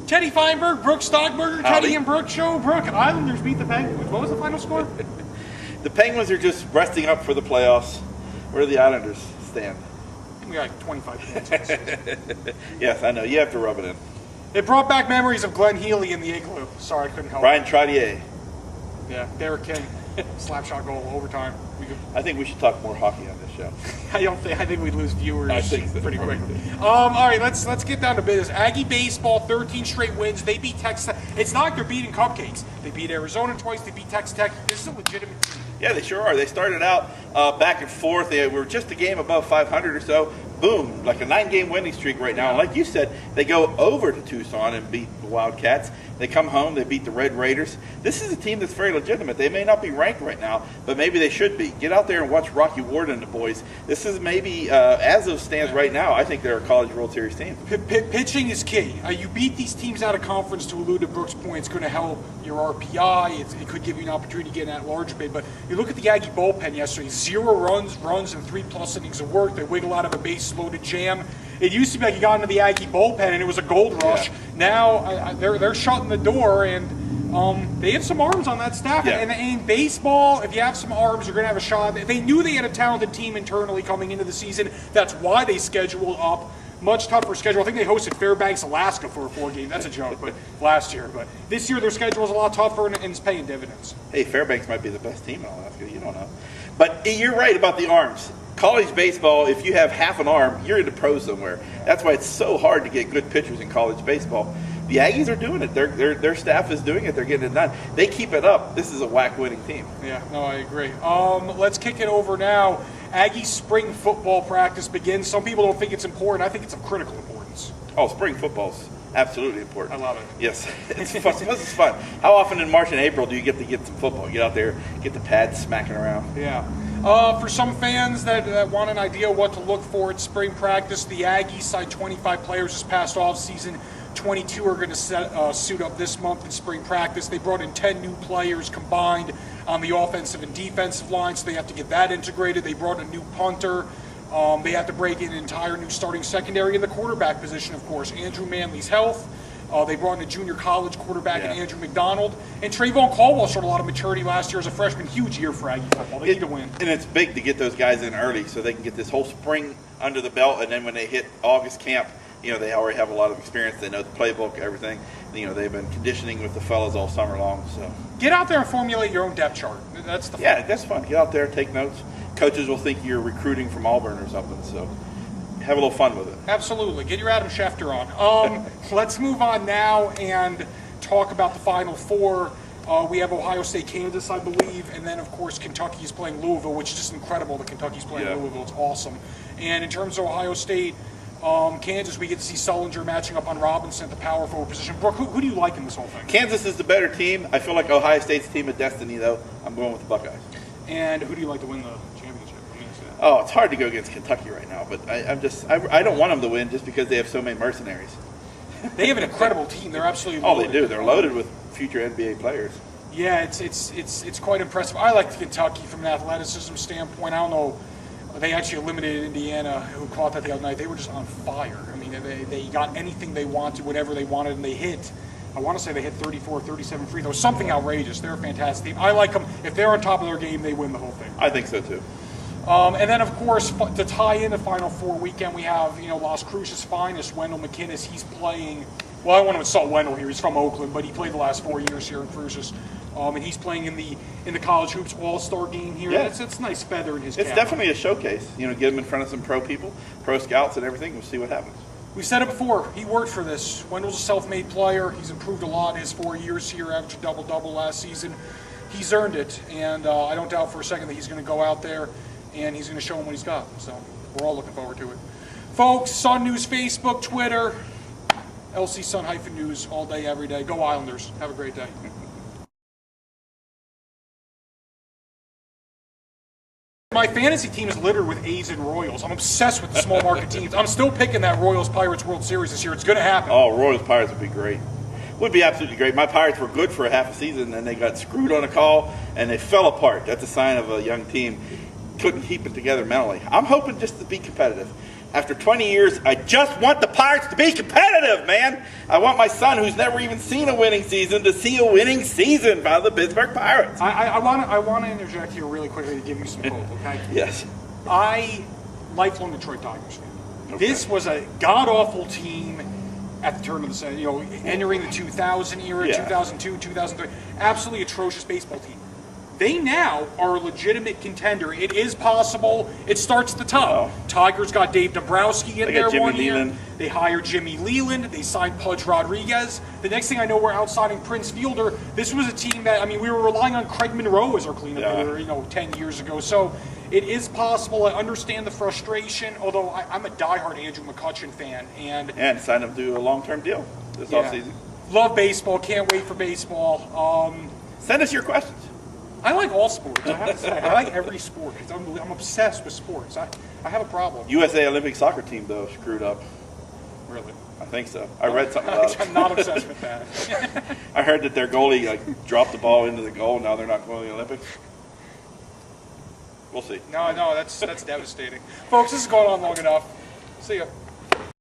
Teddy Feinberg, Brook Stockburger, Howdy. Teddy and Brook show. Brook, Islanders beat the Penguins. What was the final score? The Penguins are just resting up for the playoffs. Where do the Islanders stand? We got like 25 points. Yes, I know. You have to rub it in. It brought back memories of Glenn Healy in the igloo. Sorry, I couldn't help Brian Trottier. Yeah, Derek King. Slap shot goal, overtime. I think we should talk more hockey on this show. I think we'd lose viewers pretty quick. All right, let's get down to business. Aggie baseball, 13 straight wins. They beat Texas Tech. It's not like they're beating cupcakes. They beat Arizona twice. They beat Texas Tech. This is a legitimate team. Yeah, they sure are. They started out back and forth. They were just a game above 500 or so. Boom, like a 9-game winning streak right now. And like you said, they go over to Tucson and beat the Wildcats. They come home, they beat the Red Raiders. This is a team that's very legitimate. They may not be ranked right now, but maybe they should be. Get out there and watch Rocky Ward and the boys. This is maybe, as of stands right now, I think they're a College World Series team. Pitching is key. You beat these teams out of conference, to allude to Brooks' point. It's going to help your RPI. It could give you an opportunity to get in that larger bid. But you look at the Aggie bullpen yesterday, 0 runs and 3+ innings of work. They wiggle out of a base-loaded jam. It used to be like you got into the Aggie bullpen and it was a gold rush. Yeah. Now they're shutting the door, and they have some arms on that staff. Yeah. And in baseball, if you have some arms, you're going to have a shot. They knew they had a talented team internally coming into the season. That's why they scheduled up much tougher schedule. I think they hosted Fairbanks, Alaska for a 4-game. That's a joke, but last year. But this year their schedule is a lot tougher and it's paying dividends. Hey, Fairbanks might be the best team in Alaska. You don't know. But you're right about the arms. College baseball, if you have half an arm, you're in the pros somewhere. That's why it's so hard to get good pitchers in college baseball. The Aggies are doing it. Their staff is doing it. They're getting it done. They keep it up. This is a whack-winning team. Yeah, no, I agree. Let's kick it over now. Aggie spring football practice begins. Some people don't think it's important. I think it's of critical importance. Oh, spring football's absolutely important. I love it. Yes, it's fun. It's fun. How often in March and April do you get to get some football? Get out there, get the pads smacking around. Yeah. For some fans that want an idea what to look for at spring practice, the Aggies signed 25 players this past offseason. 22 are going to suit up this month in spring practice. They brought in 10 new players combined on the offensive and defensive line, so they have to get that integrated. They brought a new punter. They have to break in an entire new starting secondary in the quarterback position, of course. Andrew Manley's health. They brought in a junior college quarterback in Andrew McDonald. And Trayvon Caldwell showed a lot of maturity last year as a freshman. Huge year for Aggie football. They need to win. And it's big to get those guys in early so they can get this whole spring under the belt. And then when they hit August camp, they already have a lot of experience. They know the playbook, everything. They've been conditioning with the fellas all summer long. So get out there and formulate your own depth chart. That's the fun. Yeah, that's fun. Get out there, take notes. Coaches will think you're recruiting from Auburn or something. So have a little fun with it. Absolutely. Get your Adam Schefter on. Let's move on now and talk about the Final Four. We have Ohio State, Kansas, I believe, and then, of course, Kentucky is playing Louisville, which is just incredible that Kentucky's playing Louisville. It's awesome. And in terms of Ohio State, Kansas, we get to see Sullinger matching up on Robinson at the power forward position. Brook, who do you like in this whole thing? Kansas is the better team. I feel like Ohio State's team of destiny, though. I'm going with the Buckeyes. And who do you like to win the championship? Oh, it's hard to go against Kentucky right now, but I don't want them to win just because they have so many mercenaries. They have an incredible team. They're absolutely loaded. Oh, they do. They're loaded with future NBA players. Yeah, it's quite impressive. I like Kentucky from an athleticism standpoint. I don't know. They actually eliminated Indiana, who caught that the other night. They were just on fire. I mean, they got anything they wanted, whatever they wanted, and they hit. I want to say they hit 34, 37 free throws. Something outrageous. They're a fantastic team. I like them. If they're on top of their game, they win the whole thing. I think so, too. And then, of course, to tie in the Final Four weekend, we have, Las Cruces' finest, Wendell McKinnis. He's playing, well, I want to insult Wendell here. He's from Oakland, but he played the last 4 years here in Cruces. And he's playing in the College Hoops All-Star game here. Yeah. It's a nice feather in his cap. It's definitely a showcase. Get him in front of some pro people, pro scouts and everything. We'll see what happens. We've said it before. He worked for this. Wendell's a self-made player. He's improved a lot in his 4 years here, averaged a double-double last season. He's earned it, and I don't doubt for a second that he's going to go out there and he's going to show them what he's got. So we're all looking forward to it. Folks, Sun News, Facebook, Twitter, LC Sun-News all day, every day. Go Islanders. Have a great day. My fantasy team is littered with A's and Royals. I'm obsessed with the small market teams. I'm still picking that Royals-Pirates World Series this year. It's going to happen. Oh, Royals-Pirates would be great. Would be absolutely great. My Pirates were good for a half a season, and they got screwed on a call, and they fell apart. That's a sign of a young team. couldn't keep it together mentally. I'm hoping just to be competitive. After 20 years, I just want the Pirates to be competitive, man. I want my son, who's never even seen a winning season, to see a winning season by the Pittsburgh Pirates. I want to interject here really quickly to give you some hope, okay? Yes. Lifelong Detroit Tigers fan. Okay. This was a god-awful team at the turn of the century, entering the 2000 era, Yeah. 2002, 2003. Absolutely atrocious baseball team. They now are a legitimate contender. It is possible. It starts at the top. Oh. Tigers got Dave Dombrowski in They there got Jimmy one year. Leland. They hired Jimmy Leland. They signed Pudge Rodriguez. The next thing I know, we're outsigning Prince Fielder. This was a team that, we were relying on Craig Monroe as our cleanup hitter, 10 years ago. So it is possible. I understand the frustration, although I'm a diehard Andrew McCutchen fan. And signed him to a long-term deal this offseason. Love baseball. Can't wait for baseball. Send us your questions. I like all sports. I have to say, I like every sport. I'm obsessed with sports. I have a problem. USA Olympic soccer team, though, screwed up. Really? I think so. I read something about it. I'm not obsessed with that. I heard that their goalie dropped the ball into the goal. Now they're not going to the Olympics. We'll see. No, that's devastating. Folks, this has gone on long enough. See ya.